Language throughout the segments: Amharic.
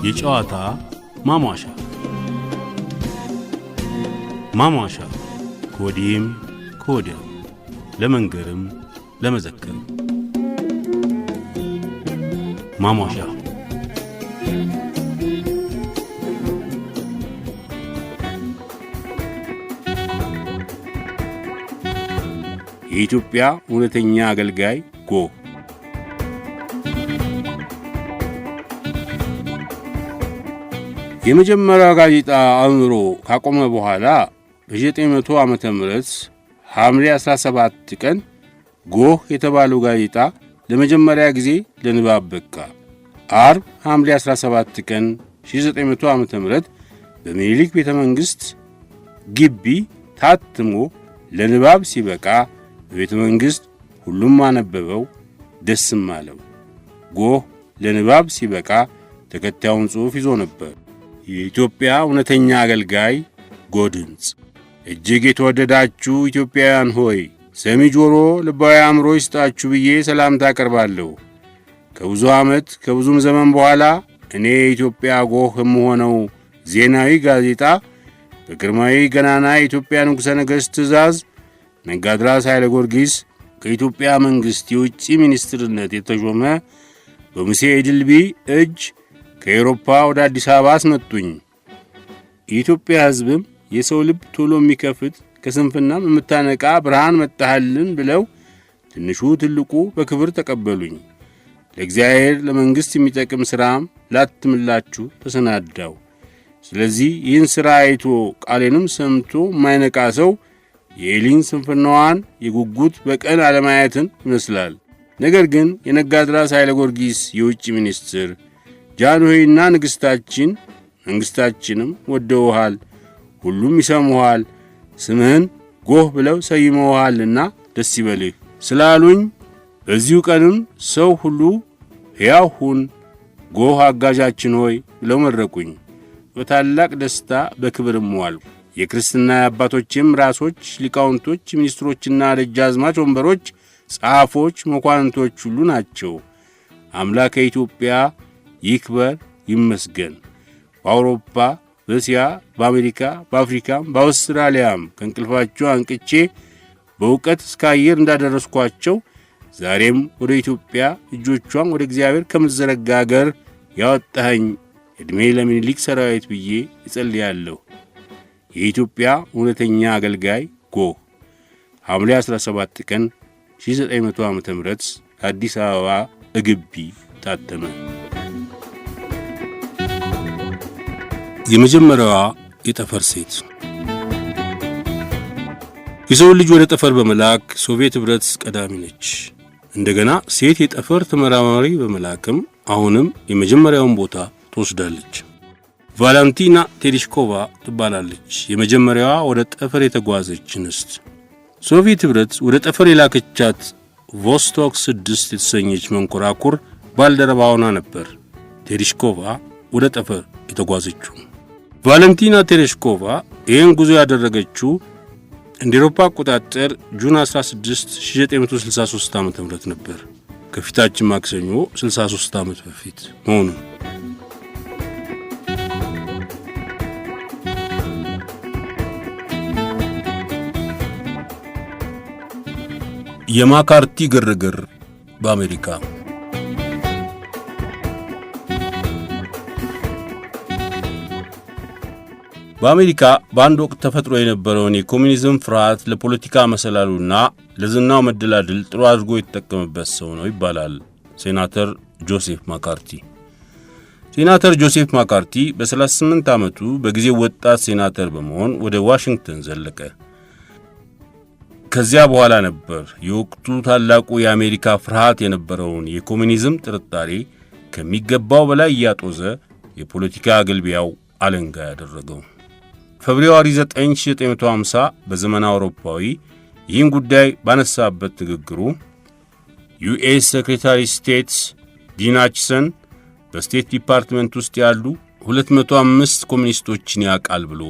የጨዋታ ማሟሻ ማሟሻ ከወዲህም ከወዲያም ለመንገርም ለመዘከርም ማሟሻ የኢትዮጵያ እውነተኛ አገልጋይ ጎህ የመጀመሪያው ጋዜጣ አምሮ ካቆመ በኋላ በ1900 ዓመተ ምህረት ሐምሌ 17 ቀን ጎህ የተባለው ጋዜጣ ለመጀመሪያ ጊዜ ለንባብ በቃ። አርብ ሐምሌ 17 ቀን 1900 ዓመተ ምህረት በሚኒሊክ ቤተ መንግሥት ግቢ ታትሞ ለንባብ ሲበቃ በቤተ መንግሥት ሁሉም አነበበው፣ ደስም አለው። ጎህ ለንባብ ሲበቃ ተከታዩን ጽሑፍ ይዞ ነበር። የኢትዮጵያ እውነተኛ አገልጋይ ጎህ ድምፅ። እጅግ የተወደዳችሁ ኢትዮጵያውያን ሆይ ሰሚ ጆሮ ልባዊ አእምሮ ይስጣችሁ ብዬ ሰላምታ አቀርባለሁ። ከብዙ ዓመት ከብዙም ዘመን በኋላ እኔ የኢትዮጵያ ጎህ የምሆነው ዜናዊ ጋዜጣ በግርማዊ ገናና የኢትዮጵያ ንጉሠ ነገሥት ትእዛዝ ነጋድራስ ኃይለ ጊዮርጊስ ከኢትዮጵያ መንግሥት የውጭ ሚኒስትርነት የተሾመ በሙሴ ድልቢ እጅ ከአውሮፓ ወደ አዲስ አበባ አስመጡኝ። የኢትዮጵያ ሕዝብም የሰው ልብ ቶሎ የሚከፍት ከስንፍናም የምታነቃ ብርሃን መጣህልን ብለው ትንሹ ትልቁ በክብር ተቀበሉኝ። ለእግዚአብሔር ለመንግሥት የሚጠቅም ሥራም ላትምላችሁ ተሰናዳው። ስለዚህ ይህን ሥራ አይቶ ቃሌንም ሰምቶ የማይነቃ ሰው የኤሊን ስንፍናዋን የጉጉት በቀን አለማየትን ይመስላል። ነገር ግን የነጋድራስ ኃይለ ጊዮርጊስ የውጭ ሚኒስትር ጃንሆይና ንግሥታችን መንግሥታችንም ወደውሃል፣ ሁሉም ይሰሙሃል፣ ስምህን ጎህ ብለው ሰይመውሃልና ደስ ይበልህ ስላሉኝ በዚሁ ቀንም ሰው ሁሉ ሕያው ሁን፣ ጎህ አጋዣችን ሆይ ብለው መረቁኝ። በታላቅ ደስታ በክብርም ዋልኩ። የክርስትና አባቶችም ራሶች፣ ሊቃውንቶች፣ ሚኒስትሮችና ደጃዝማች ወንበሮች፣ ጸሐፎች፣ መኳንንቶች ሁሉ ናቸው። አምላከ ኢትዮጵያ ይክበር ይመስገን። በአውሮፓ፣ በእስያ፣ በአሜሪካ፣ በአፍሪካም በአውስትራሊያም ከእንቅልፋቸው አንቅቼ በእውቀት እስከ አየር እንዳደረስኳቸው ዛሬም ወደ ኢትዮጵያ እጆቿን ወደ እግዚአብሔር ከምትዘረጋ አገር ያወጣኸኝ ዕድሜ ለሚኒሊክ ሰራዊት ብዬ እጸልያለሁ። የኢትዮጵያ እውነተኛ አገልጋይ ጎህ ሐምሌ 17 ቀን 1900 ዓመተ ምህረት አዲስ አበባ እግቢ ታተመ። የመጀመሪያዋ የጠፈር ሴት። የሰው ልጅ ወደ ጠፈር በመላክ ሶቪየት ኅብረት ቀዳሚ ነች። እንደገና ሴት የጠፈር ተመራማሪ በመላክም አሁንም የመጀመሪያውን ቦታ ትወስዳለች። ቫላንቲና ቴሬሽኮቫ ትባላለች። የመጀመሪያዋ ወደ ጠፈር የተጓዘች እንስት። ሶቪየት ኅብረት ወደ ጠፈር የላከቻት ቮስቶክ 6 የተሰኘች መንኮራኩር ባልደረባ ሆና ነበር ቴሬሽኮቫ ወደ ጠፈር የተጓዘችው። ቫለንቲና ቴሬሽኮቫ ይህን ጉዞ ያደረገችው እንደ አውሮፓ አቆጣጠር ጁን 16 1963 ዓ.ም ነበር። ከፊታችን ማክሰኞ 63 ዓመት በፊት መሆኑ። የማካርቲ ግርግር በአሜሪካ። በአሜሪካ በአንድ ወቅት ተፈጥሮ የነበረውን የኮሚኒዝም ፍርሃት ለፖለቲካ መሰላሉና ለዝናው መደላድል ጥሩ አድርጎ የተጠቀመበት ሰው ነው ይባላል ሴናተር ጆሴፍ ማካርቲ። ሴናተር ጆሴፍ ማካርቲ በ38 ዓመቱ በጊዜው ወጣት ሴናተር በመሆን ወደ ዋሽንግተን ዘለቀ። ከዚያ በኋላ ነበር የወቅቱ ታላቁ የአሜሪካ ፍርሃት የነበረውን የኮሚኒዝም ጥርጣሬ ከሚገባው በላይ እያጦዘ የፖለቲካ አገልቢያው አለንጋ ያደረገው። ፌብሩዋሪ 9 1950 በዘመን አውሮፓዊ ይህን ጉዳይ ባነሳበት ንግግሩ ዩኤስ ሴክሬታሪ ስቴትስ ዲን አችሰን በስቴት ዲፓርትመንት ውስጥ ያሉ 205 ኮሚኒስቶችን ያቃል ብሎ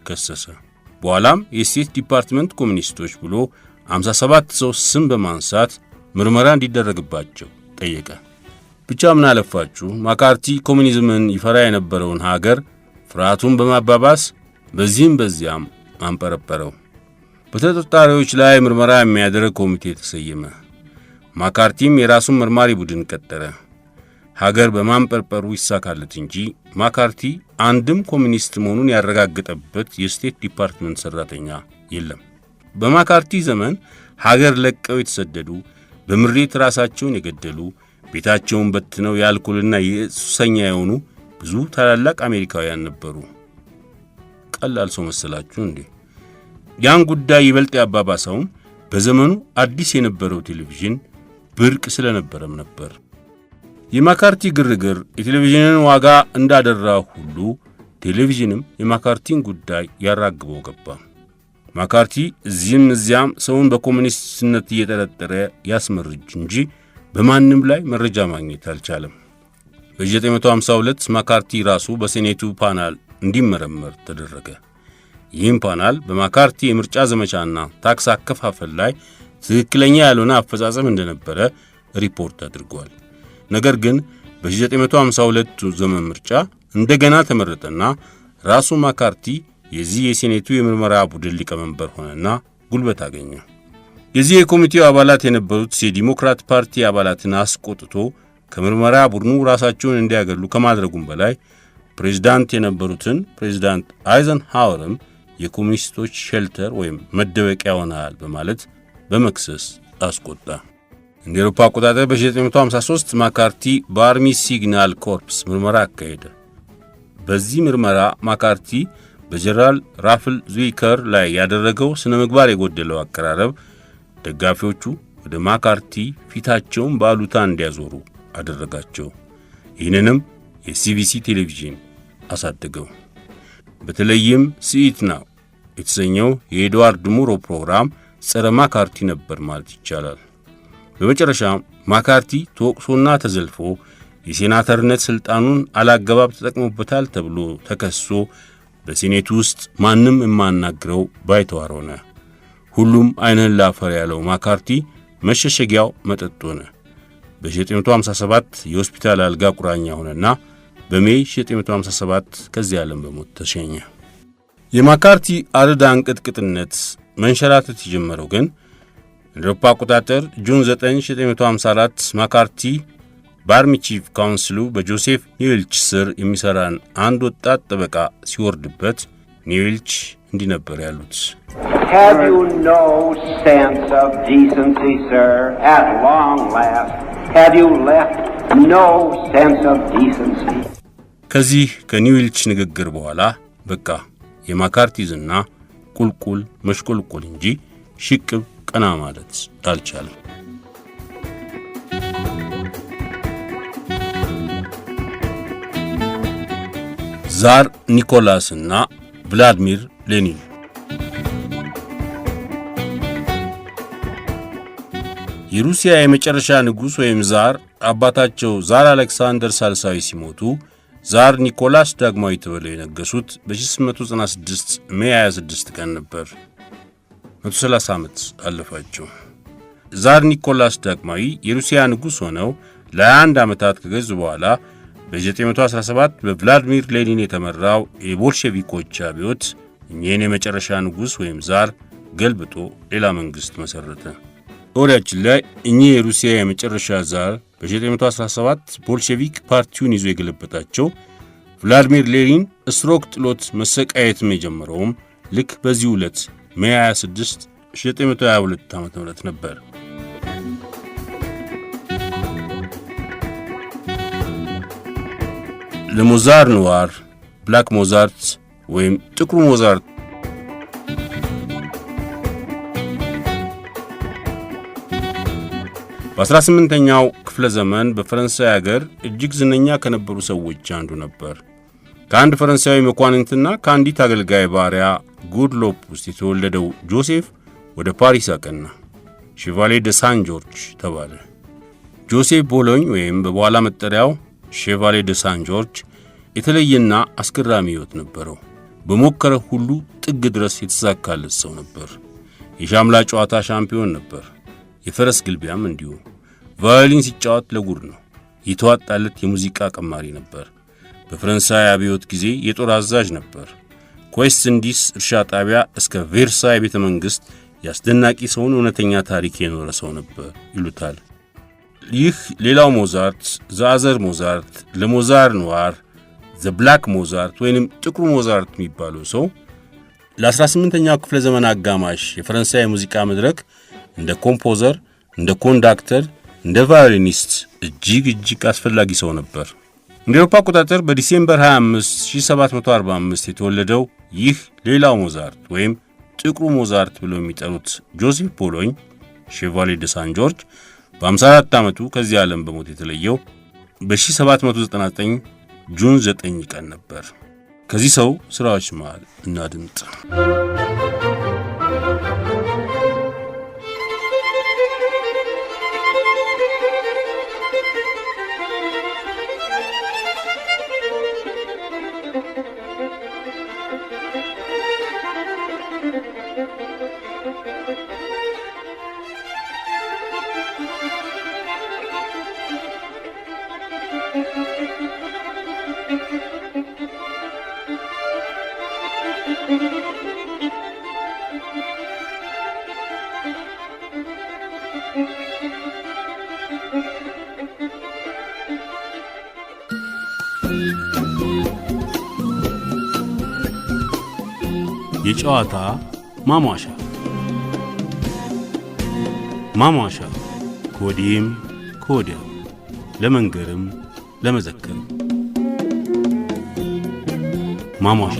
ከሰሰ። በኋላም የስቴት ዲፓርትመንት ኮሚኒስቶች ብሎ 57 ሰው ስም በማንሳት ምርመራ እንዲደረግባቸው ጠየቀ። ብቻ ምን አለፋችሁ ማካርቲ ኮሙኒዝምን ይፈራ የነበረውን ሀገር ፍርሃቱን በማባባስ በዚህም በዚያም አንጠረጠረው። በተጠርጣሪዎች ላይ ምርመራ የሚያደርግ ኮሚቴ ተሰየመ። ማካርቲም የራሱን መርማሪ ቡድን ቀጠረ። ሀገር በማንጠርጠሩ ይሳካለት እንጂ ማካርቲ አንድም ኮሙኒስት መሆኑን ያረጋገጠበት የስቴት ዲፓርትመንት ሰራተኛ የለም። በማካርቲ ዘመን ሀገር ለቀው የተሰደዱ፣ በምሬት ራሳቸውን የገደሉ፣ ቤታቸውን በትነው የአልኮልና የሱሰኛ የሆኑ ብዙ ታላላቅ አሜሪካውያን ነበሩ። ቀላል ሰው መሰላችሁ እንዴ? ያን ጉዳይ ይበልጥ ያባባሰውም በዘመኑ አዲስ የነበረው ቴሌቪዥን ብርቅ ስለነበረም ነበር። የማካርቲ ግርግር የቴሌቪዥንን ዋጋ እንዳደራ ሁሉ ቴሌቪዥንም የማካርቲን ጉዳይ ያራግበው ገባ። ማካርቲ እዚህም እዚያም ሰውን በኮሙኒስትነት እየጠረጠረ ያስመርጅ እንጂ በማንም ላይ መረጃ ማግኘት አልቻለም። በ1952 ማካርቲ ራሱ በሴኔቱ ፓናል እንዲመረመር ተደረገ። ይህም ፓናል በማካርቲ የምርጫ ዘመቻና ታክስ አከፋፈል ላይ ትክክለኛ ያልሆነ አፈጻጸም እንደነበረ ሪፖርት አድርጓል። ነገር ግን በ1952 ዘመን ምርጫ እንደገና ተመረጠና ራሱ ማካርቲ የዚህ የሴኔቱ የምርመራ ቡድን ሊቀመንበር ሆነና ጉልበት አገኘ። የዚህ የኮሚቴው አባላት የነበሩት የዲሞክራት ፓርቲ አባላትን አስቆጥቶ ከምርመራ ቡድኑ ራሳቸውን እንዲያገሉ ከማድረጉም በላይ ፕሬዝዳንት የነበሩትን ፕሬዝዳንት አይዘንሃወርም የኮሙኒስቶች ሼልተር ወይም መደበቂያ ሆነዋል በማለት በመክሰስ አስቆጣ። እንደ አውሮፓ አቆጣጠር በ1953 ማካርቲ በአርሚ ሲግናል ኮርፕስ ምርመራ አካሄደ። በዚህ ምርመራ ማካርቲ በጀነራል ራፍል ዙዊከር ላይ ያደረገው ስነ ምግባር የጎደለው አቀራረብ ደጋፊዎቹ ወደ ማካርቲ ፊታቸውን ባሉታ እንዲያዞሩ አደረጋቸው። ይህንንም የሲቢሲ ቴሌቪዥን አሳደገው። በተለይም ሲኢት ናው የተሰኘው የኤድዋርድ ሙሮ ፕሮግራም ጸረ ማካርቲ ነበር ማለት ይቻላል። በመጨረሻም ማካርቲ ተወቅሶና ተዘልፎ የሴናተርነት ስልጣኑን አላገባብ ተጠቅሞበታል ተብሎ ተከሶ በሴኔቱ ውስጥ ማንም የማናግረው ባይተዋር ሆነ። ሁሉም አይነን ላፈር ያለው ማካርቲ መሸሸጊያው መጠጥ ሆነ። በ1957 የሆስፒታል አልጋ ቁራኛ ሆነና በሜይ 1957 ከዚህ ዓለም በሞት ተሸኘ። የማካርቲ አርዳ አንቅጥቅጥነት መንሸራተት የጀመረው ግን እንደ አውሮፓ አቆጣጠር ጁን 9 1954 ማካርቲ በአርሚ ቺፍ ካውንስሉ በጆሴፍ ኒውልች ስር የሚሰራን አንድ ወጣት ጠበቃ ሲወርድበት ኒውልች እንዲህ ነበር ያሉት። Have you no sense of decency, sir? At long last, have you left no sense of decency? ከዚህ ከኒውልች ንግግር በኋላ በቃ የማካርቲ ዝና ቁልቁል መሽቆልቆል እንጂ ሽቅብ ቀና ማለት አልቻለም። ዛር ኒኮላስና ቭላድሚር ሌኒን የሩሲያ የመጨረሻ ንጉሥ ወይም ዛር አባታቸው ዛር አሌክሳንደር ሳልሳዊ ሲሞቱ ዛር ኒኮላስ ዳግማዊ ተብለው የነገሱት በ1896 ሜይ 26 ቀን ነበር። 130 ዓመት አለፋቸው። ዛር ኒኮላስ ዳግማዊ የሩሲያ ንጉሥ ሆነው ለ21 ዓመታት ከገዙ በኋላ በ1917 በቭላድሚር ሌኒን የተመራው የቦልሼቪኮች አብዮት እኚህን የመጨረሻ ንጉሥ ወይም ዛር ገልብጦ ሌላ መንግሥት መሠረተ። በወዲያችን ላይ እኚህ የሩሲያ የመጨረሻ ዛር በ1917 ቦልሼቪክ ፓርቲውን ይዞ የገለበጣቸው ቭላድሚር ሌኒን እስሮክ ጥሎት መሰቃየትም የጀመረውም ልክ በዚህ ዕለት ሜይ 26 1922 ዓ.ም ነበር። ለሞዛር ኑዋር ብላክ ሞዛርት ወይም ጥቁሩ ሞዛርት በ18ኛው ክፍለ ዘመን በፈረንሳይ ሀገር እጅግ ዝነኛ ከነበሩ ሰዎች አንዱ ነበር። ከአንድ ፈረንሳዊ መኳንንትና ከአንዲት አገልጋይ ባሪያ ጉድሎፕ ውስጥ የተወለደው ጆሴፍ ወደ ፓሪስ አቀና። ሼቫሌ ደ ሳን ጆርጅ ተባለ። ጆሴፍ ቦሎኝ ወይም በበኋላ መጠሪያው ሼቫሌ ደ ሳን ጆርጅ የተለየና አስገራሚ ሕይወት ነበረው። በሞከረ ሁሉ ጥግ ድረስ የተሳካለት ሰው ነበር። የሻምላ ጨዋታ ሻምፒዮን ነበር። የፈረስ ግልቢያም እንዲሁ። ቫዮሊን ሲጫወት ለጉድ ነው። የተዋጣለት የሙዚቃ ቀማሪ ነበር። በፈረንሳይ አብዮት ጊዜ የጦር አዛዥ ነበር። ከዌስት ኢንዲስ እርሻ ጣቢያ እስከ ቬርሳይ ቤተ መንግሥት ያስደናቂ ሰውን እውነተኛ ታሪክ የኖረ ሰው ነበር ይሉታል። ይህ ሌላው ሞዛርት፣ ዘአዘር ሞዛርት፣ ለሞዛር ኖዋር፣ ዘብላክ ሞዛርት ወይንም ጥቁሩ ሞዛርት የሚባለው ሰው ለ18ኛው ክፍለ ዘመን አጋማሽ የፈረንሳይ ሙዚቃ መድረክ እንደ ኮምፖዘር፣ እንደ ኮንዳክተር፣ እንደ ቫዮሊኒስት እጅግ አስፈላጊ ሰው ነበር። እንደ አውሮፓ አቆጣጠር በዲሴምበር 25 1745 የተወለደው ይህ ሌላው ሞዛርት ወይም ጥቁሩ ሞዛርት ብለው የሚጠሩት ጆሴፍ ቦሎኝ ሼቫሌ ደ ሳን ጆርጅ በ54 ዓመቱ ከዚህ ዓለም በሞት የተለየው በ1799 ጁን 9 ቀን ነበር። ከዚህ ሰው ሥራዎች መሃል እናድምጥ። የጨዋታ ማሟሻ ከወዲህም ከወዲያው ለመንገርም ለመዘከርም ማሟሻ